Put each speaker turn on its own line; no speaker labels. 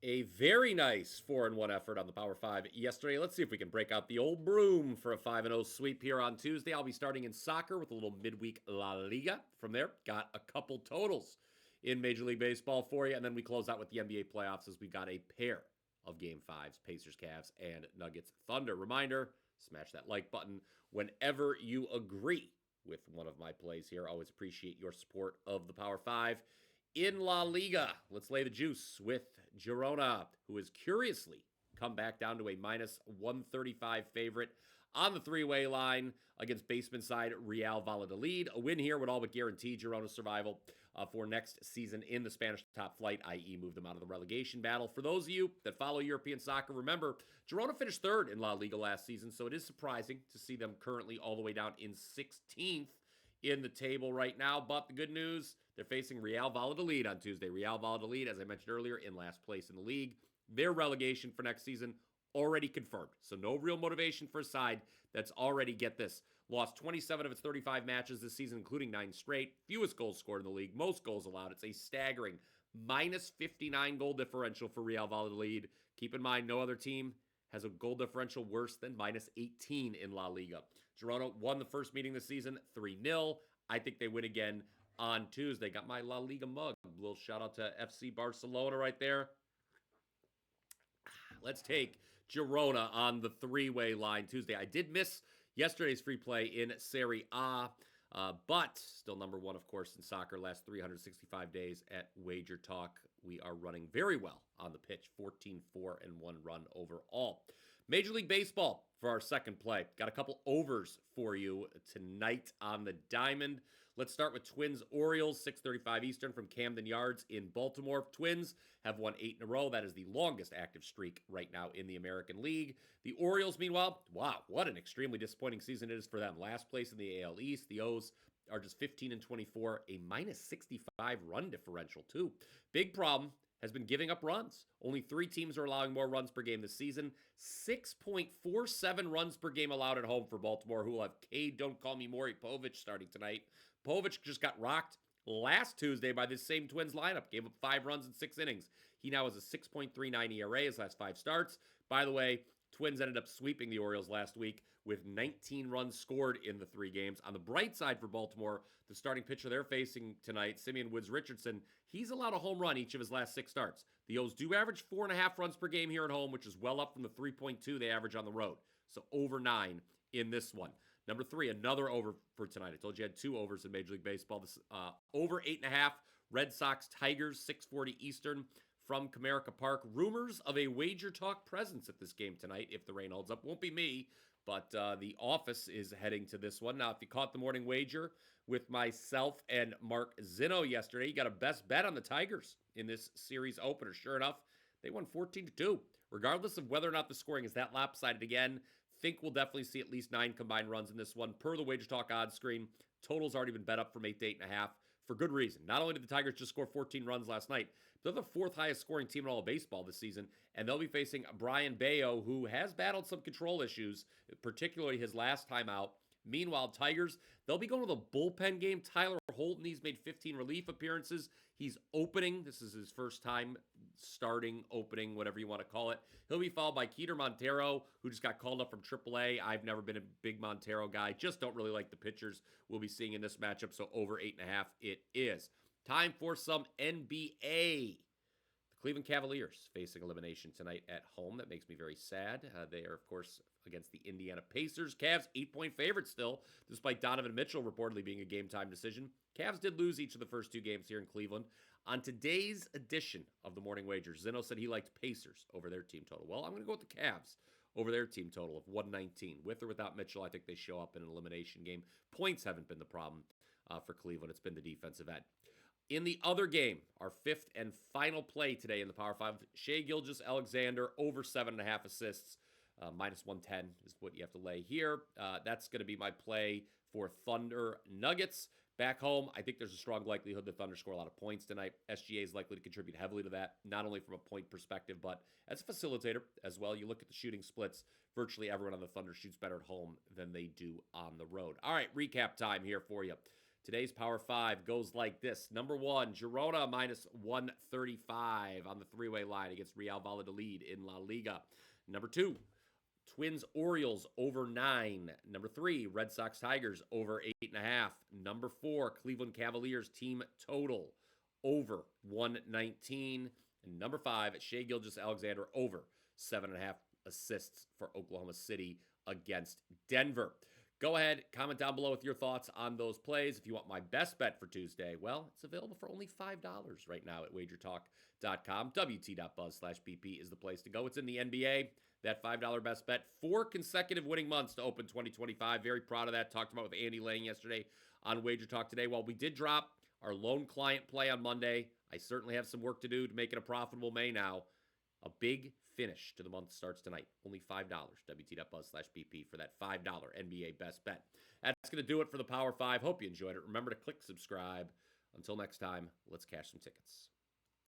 A very nice 4-1 effort on the Power 5 yesterday. Let's see if we can break out the old broom for a 5-0 sweep here on Tuesday. I'll be starting in soccer with a little midweek La Liga. From there, got a couple totals in Major League Baseball for you. And then we close out with the NBA playoffs as we've got a pair of Game 5s, Pacers, Cavs, and Nuggets, Thunder. Reminder, smash that like button whenever you agree with one of my plays here. Always appreciate your support of the Power 5. In La Liga, let's lay the juice with Girona, who has curiously come back down to a minus 135 favorite on the three-way line against basement side Real Valladolid. A win here would all but guarantee Girona's survival for next season in the Spanish top flight, i.e. move them out of the relegation battle. For those of you that follow European soccer, remember, Girona finished third in La Liga last season, so it is surprising to see them currently all the way down in 16th in the table right now. But the good news, they're facing Real Valladolid on Tuesday. Real Valladolid, as I mentioned earlier, in last place in the league. Their relegation for next season already confirmed. So no real motivation for a side that's already, get this, lost 27 of its 35 matches this season, including 9 straight. Fewest goals scored in the league, most goals allowed. It's a staggering minus 59 goal differential for Real Valladolid. Keep in mind, no other team has a goal differential worse than minus 18 in La Liga. Girona won the first meeting this season 3-0. I think they win again on Tuesday. Got my La Liga mug. A little shout out to FC Barcelona right there. Let's take Girona on the three-way line Tuesday. I did miss yesterday's free play in Serie A, but still number one, of course, in soccer. Last 365 days at WagerTalk. We are running very well on the pitch. 14-4 and 1 run overall. Major League Baseball for our second play. Got a couple overs for you tonight on the diamond. Let's start with Twins Orioles, 6:35 Eastern from Camden Yards in Baltimore. Twins have won 8 in a row. That is the longest active streak right now in the American League. The Orioles, meanwhile, wow, what an extremely disappointing season it is for them. Last place in the AL East. The O's are just 15-24, a minus 65 run differential, too. Big problem has been giving up runs. Only 3 teams are allowing more runs per game this season. 6.47 runs per game allowed at home for Baltimore, who will have Cade Don't Call Me Maury Povich starting tonight. Povich just got rocked last Tuesday by this same Twins lineup. Gave up 5 runs in 6 innings. He now has a 6.39 ERA his last 5 starts. By the way, Twins ended up sweeping the Orioles last week with 19 runs scored in the 3 games. On the bright side for Baltimore, the starting pitcher they're facing tonight, Simeon Woods Richardson, he's allowed a home run each of his last 6 starts. The O's do average 4.5 runs per game here at home, which is well up from the 3.2 they average on the road. So over 9 in this one. Number 3, another over for tonight. I told you I had 2 overs in Major League Baseball. This over 8.5, Red Sox Tigers, 6:40 Eastern from Comerica Park. Rumors of a WagerTalk presence at this game tonight if the rain holds up. Won't be me, but the office is heading to this one. Now, if you caught the morning wager with myself and Mark Zinno yesterday, you got a best bet on the Tigers in this series opener. Sure enough, they won 14-2. Regardless of whether or not the scoring is that lopsided again, think we'll definitely see at least 9 combined runs in this one. Per the WagerTalk odds screen, total's already been bet up from 8 to 8.5 for good reason. Not only did the Tigers just score 14 runs last night, but they're the 4th highest scoring team in all of baseball this season, and they'll be facing Bryan Power, who has battled some control issues, particularly his last time out. Meanwhile, Tigers, they'll be going to the bullpen game. Tyler Holton, he's made 15 relief appearances. He's opening. This is his first time starting, opening, whatever you want to call it. He'll be followed by Keter Montero, who just got called up from AAA. I've never been a big Montero guy. Just don't really like the pitchers we'll be seeing in this matchup, so over 8.5 it is. Time for some NBA. Cleveland Cavaliers facing elimination tonight at home. That makes me very sad. They are, of course, against the Indiana Pacers. Cavs 8-point favorites still, despite Donovan Mitchell reportedly being a game-time decision. Cavs did lose each of the first 2 games here in Cleveland. On today's edition of the Morning Wager, Zinno said he liked Pacers over their team total. Well, I'm going to go with the Cavs over their team total of 119. With or without Mitchell, I think they show up in an elimination game. Points haven't been the problem for Cleveland. It's been the defensive end. In the other game, our 5th and final play today in the Power 5, Shai Gilgeous-Alexander over 7.5 assists. Minus 110 is what you have to lay here. That's going to be my play for Thunder Nuggets. Back home, I think there's a strong likelihood the Thunder score a lot of points tonight. SGA is likely to contribute heavily to that, not only from a point perspective, but as a facilitator as well. You look at the shooting splits, virtually everyone on the Thunder shoots better at home than they do on the road. All right, recap time here for you. Today's Power 5 goes like this. Number 1, Girona minus 135 on the three-way line against Real Valladolid in La Liga. Number 2, Twins Orioles over 9. Number 3, Red Sox Tigers over 8.5. Number 4, Cleveland Cavaliers team total over 119. And number 5, Shai Gilgeous-Alexander over 7.5 assists for Oklahoma City against Denver. Go ahead, comment down below with your thoughts on those plays. If you want my best bet for Tuesday, well, it's available for only $5 right now at WagerTalk.com. WT.buzz/BP is the place to go. It's in the NBA. That $5 best bet. 4 consecutive winning months to open 2025. Very proud of that. Talked about with Andy Lang yesterday on Wager Talk today. While we did drop our lone client play on Monday, I certainly have some work to do to make it a profitable May now. A big finish to the month starts tonight. Only $5. WT.buzz/BP for that $5 NBA best bet. That's going to do it for the Power 5. Hope you enjoyed it. Remember to click subscribe. Until next time, let's cash some tickets.